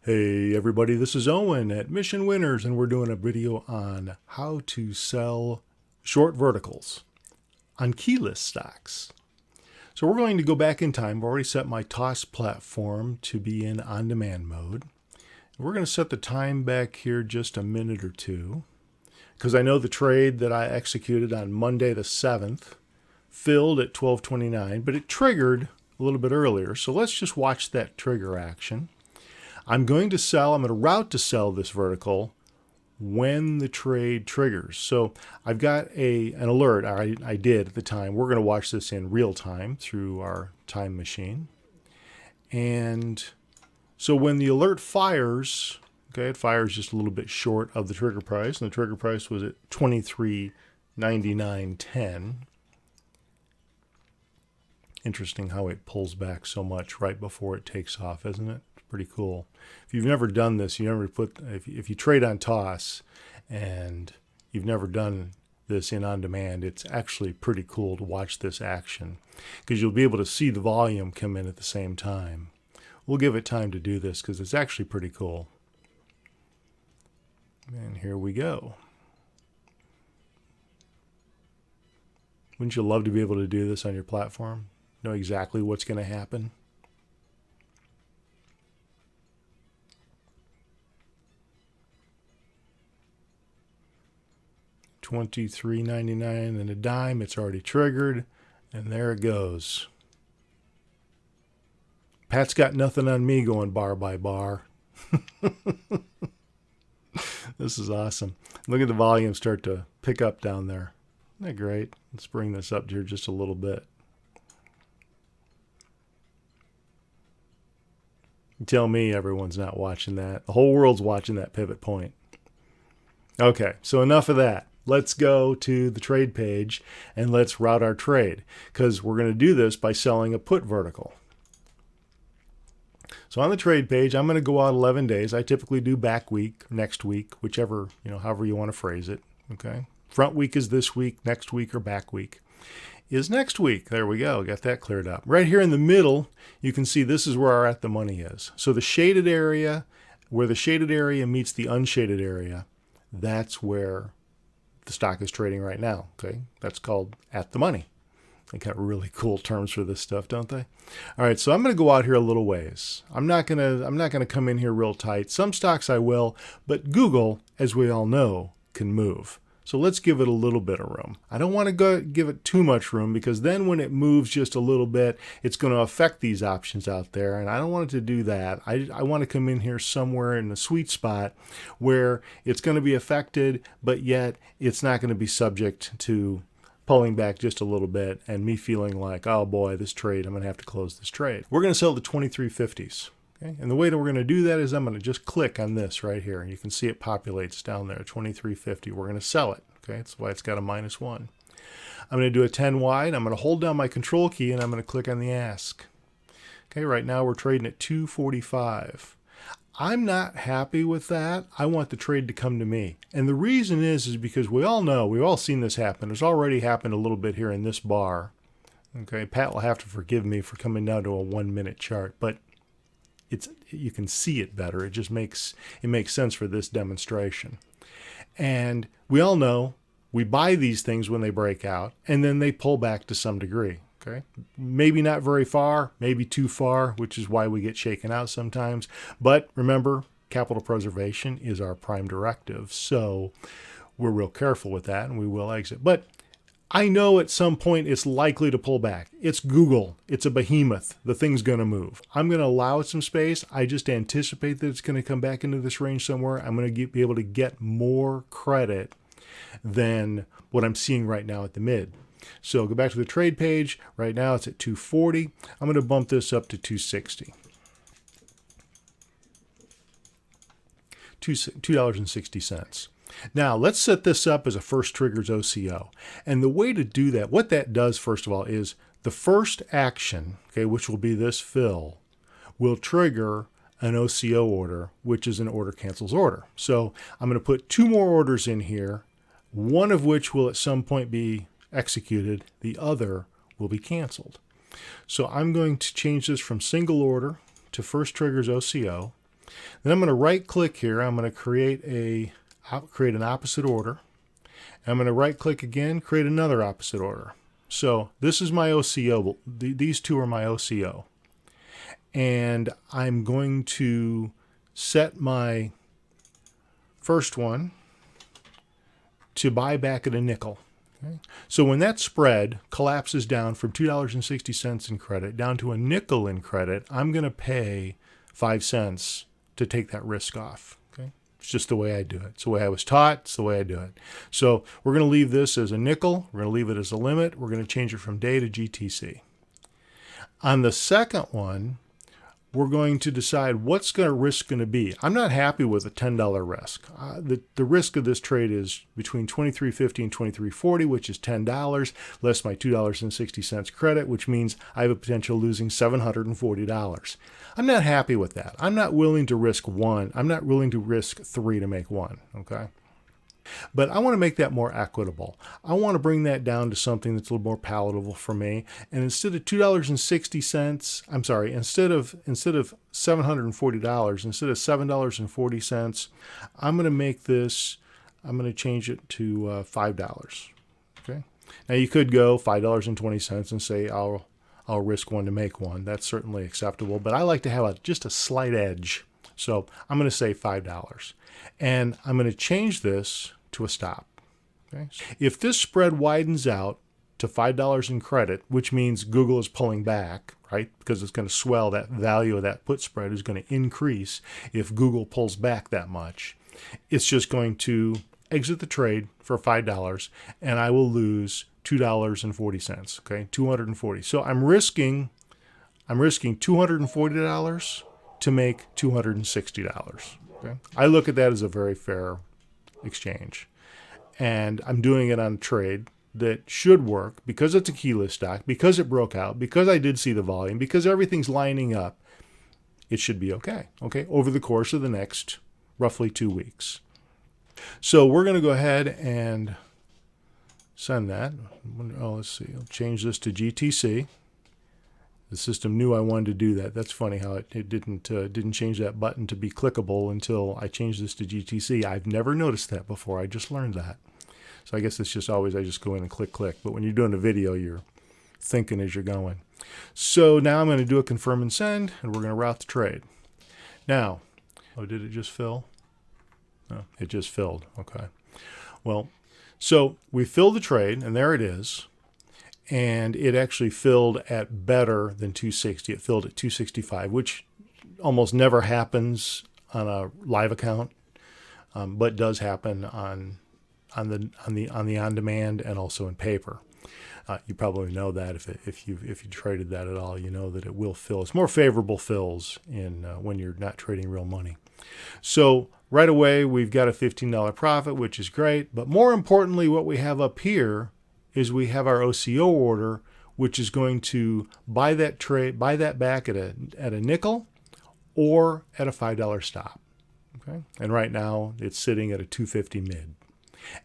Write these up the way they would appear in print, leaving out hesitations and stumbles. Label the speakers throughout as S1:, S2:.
S1: Hey everybody, this is Owen at Mission Winners, and we're doing a video on how to sell short verticals on keyless stocks. So we're going to go back in time. I've already set my TOS platform to be in on-demand mode. We're going to set the time back here just a minute or two, because I know the trade that I executed on Monday the 7th filled at 12:29, but it triggered a little bit earlier. So let's just watch that trigger action. I'm going to route to sell this vertical when the trade triggers. So I've got an alert, I did at the time. We're going to watch this in real time through our time machine. And so when the alert fires, okay, it fires just a little bit short of the trigger price, and the trigger price was at 23.99.10. Interesting how it pulls back so much right before it takes off, isn't it? Pretty cool. If you've never done this, if you trade on TOS and you've never done this in on demand, it's actually pretty cool to watch this action because you'll be able to see the volume come in at the same time. We'll give it time to do this because it's actually pretty cool. And here we go. Wouldn't you love to be able to do this on your platform? Know exactly what's going to happen? $23.99 and a dime. It's already triggered, and there it goes. Pat's got nothing on me going bar by bar. This is awesome. Look at the volume start to pick up down there. Isn't that great? Let's bring this up here just a little bit. You tell me everyone's not watching that. The whole world's watching that pivot point. Okay, so enough of that. Let's go to the trade page and let's route our trade, because we're going to do this by selling a put vertical. So on the trade page, I'm going to go out 11 days. I typically do back week, next week, whichever, however you want to phrase it. Okay. Front week is this week, next week, or back week is next week. There we go. Got that cleared up. Right here in the middle, you can see this is where our at the money is. So the shaded area, where the shaded area meets the unshaded area, that's where the stock is trading right now. Okay, that's called at the money. They got really cool terms for this stuff, don't they? All right, so I'm going to go out here a little ways. I'm not going to come in here real tight. Some stocks I will, but Google, as we all know, can move. So let's give it a little bit of room. I don't want to give it too much room, because then when it moves just a little bit, it's going to affect these options out there, and I don't want it to do that. I want to come in here somewhere in the sweet spot where it's going to be affected, but yet it's not going to be subject to pulling back just a little bit and me feeling like, oh boy, this trade, I'm going to have to close this trade. We're going to sell the 2350s. Okay? And the way that we're going to do that is I'm going to just click on this right here. You can see it populates down there, 2350. We're going to sell it. Okay, that's why it's got a -1. I'm going to do a 10 wide. I'm going to hold down my control key and I'm going to click on the ask. Okay, right now we're trading at 245. I'm not happy with that. I want the trade to come to me. And the reason is because we all know, we've all seen this happen. It's already happened a little bit here in this bar. Okay, Pat will have to forgive me for coming down to a 1-minute chart, but you can see it better. It makes sense for this demonstration. And we all know we buy these things when they break out, and then they pull back to some degree. Okay, maybe not very far, maybe too far, which is why we get shaken out sometimes. But remember, capital preservation is our prime directive, so we're real careful with that, and we will exit. But I know at some point it's likely to pull back. It's Google. It's a behemoth. The thing's going to move. I'm going to allow it some space. I just anticipate that it's going to come back into this range somewhere. I'm going to be able to get more credit than what I'm seeing right now at the mid. So go back to the trade page. Right now it's at 240. I'm going to bump this up to 260. $2.60. Now, let's set this up as a first triggers OCO. And the way to do that, what that does, first of all, is the first action, okay, which will be this fill, will trigger an OCO order, which is an order cancels order. So I'm going to put 2 more orders in here, one of which will at some point be executed, the other will be canceled. So I'm going to change this from single order to first triggers OCO. Then I'm going to right click here. I'm going to create an opposite order. I'm going to right click again, create another opposite order. So this is my OCO. These two are my OCO. And I'm going to set my first one to buy back at a nickel. Okay? So when that spread collapses down from $2.60 in credit down to a nickel in credit, I'm going to pay 5 cents to take that risk off. Okay? It's just the way I do it. It's the way I was taught. It's the way I do it. So we're going to leave this as a nickel. We're going to leave it as a limit. We're going to change it from day to GTC. On the second one, we're going to decide what's the risk going to be. I'm not happy with a $10 risk. The risk of this trade is between $23.50 and $23.40, which is $10, less my $2.60 credit, which means I have a potential losing $740. I'm not happy with that. I'm not willing to risk one. I'm not willing to risk three to make one, okay? But I want to make that more equitable. I want to bring that down to something that's a little more palatable for me. And instead of $2.60, I'm sorry, instead of $740, instead of $7.40, I'm going to make this, I'm going to change it to $5. Okay. Now you could go $5.20 and say I'll risk one to make one. That's certainly acceptable. But I like to have just a slight edge. So I'm going to say $5. And I'm going to change this to a stop. Okay? If this spread widens out to $5 in credit, which means Google is pulling back, right? Because it's going to swell, that value of that put spread is going to increase if Google pulls back that much. It's just going to exit the trade for $5 and I will lose $2.40, okay? $240. So I'm risking $240 to make $260. Okay? I look at that as a very fair exchange. And I'm doing it on a trade that should work because it's a keyless stock, because it broke out, because I did see the volume, because everything's lining up. It should be okay, over the course of the next roughly 2 weeks. So we're going to go ahead and send that. Oh, let's see. I'll change this to GTC. The system knew I wanted to do that. That's funny how it didn't change that button to be clickable until I changed this to GTC. I've never noticed that before. I just learned that. So I guess it's just always I just go in and click. But when you're doing a video, you're thinking as you're going. So now I'm going to do a confirm and send, and we're going to route the trade. Now, oh, did it just fill? No, it just filled. Okay. Well, so we filled the trade, and there it is. And it actually filled at better than 260. It filled at 265, which almost never happens on a live account, but does happen on the on-demand and also in paper. You probably know that if you traded that at all, you know that it will fill. It's more favorable fills in when you're not trading real money. So right away we've got a $15 profit, which is great. But more importantly, what we have up here is we have our OCO order, which is going to buy that back at a nickel or at a $5 stop. Okay, and right now it's sitting at a 250 mid,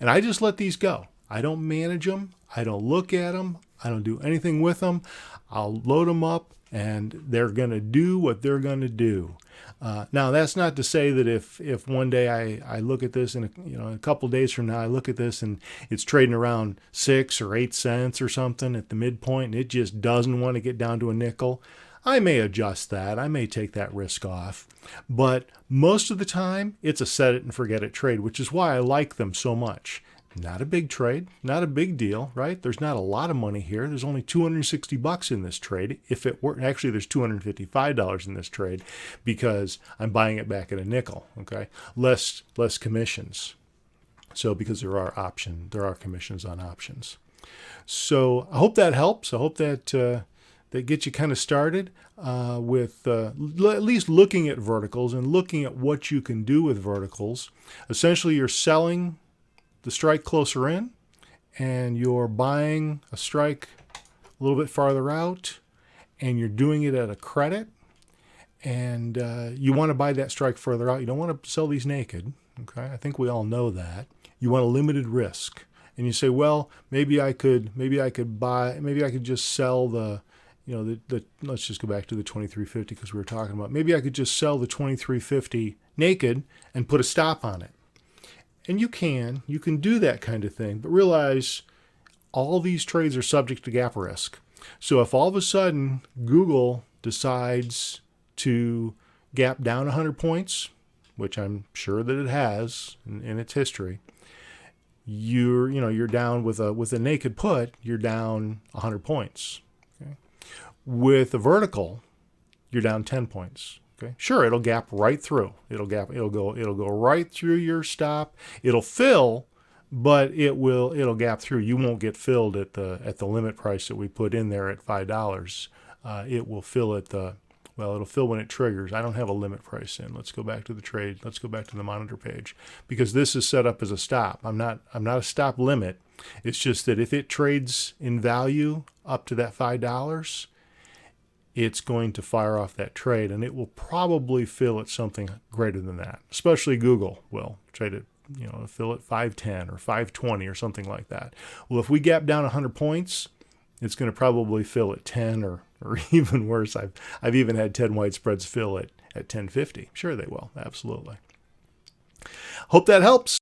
S1: and I just let these go. I don't manage them. I don't look at them. I don't do anything with them. I'll load them up, and they're going to do what they're going to do. Now, that's not to say that if one day I look at this and a couple days from now I look at this and it's trading around 6 or 8 cents or something at the midpoint and it just doesn't want to get down to a nickel, I may adjust that. I may take that risk off. But most of the time, it's a set it and forget it trade, which is why I like them so much. Not a big trade, not a big deal, right? There's not a lot of money here. There's only $260 in this trade. If it were, actually, there's $255 in this trade because I'm buying it back at a nickel, okay? Less commissions. So because there are commissions on options. So I hope that helps. I hope that that gets you kind of started with at least looking at verticals and looking at what you can do with verticals. Essentially, you're selling the strike closer in, and you're buying a strike a little bit farther out, and you're doing it at a credit, and you want to buy that strike further out. You don't want to sell these naked, okay? I think we all know that. You want a limited risk, and you say, well, maybe I could just sell the let's just go back to the 2350 because we were talking about, maybe I could just sell the 2350 naked and put a stop on it. And you can do that kind of thing, but realize all these trades are subject to gap risk. So if all of a sudden Google decides to gap down 100 points, which I'm sure that it has in its history, you're down with a naked put, you're down 100 points. Okay? With a vertical, you're down 10 points. Okay? Sure, it'll gap right through. It'll go right through your stop. It'll fill, but it'll gap through. You won't get filled at the limit price that we put in there at $5. It will fill it'll fill when it triggers. I don't have a limit price in. Let's go back to the trade. Let's go back to the monitor page because this is set up as a stop. I'm not a stop limit. It's just that if it trades in value up to that $5, it's going to fire off that trade, and it will probably fill at something greater than that. Especially Google will trade it, fill at 510 or 520 or something like that. Well, if we gap down 100 points, it's going to probably fill at 10 or even worse. I've even had 10 white spreads fill at 1050. Sure, they will. Absolutely. Hope that helps.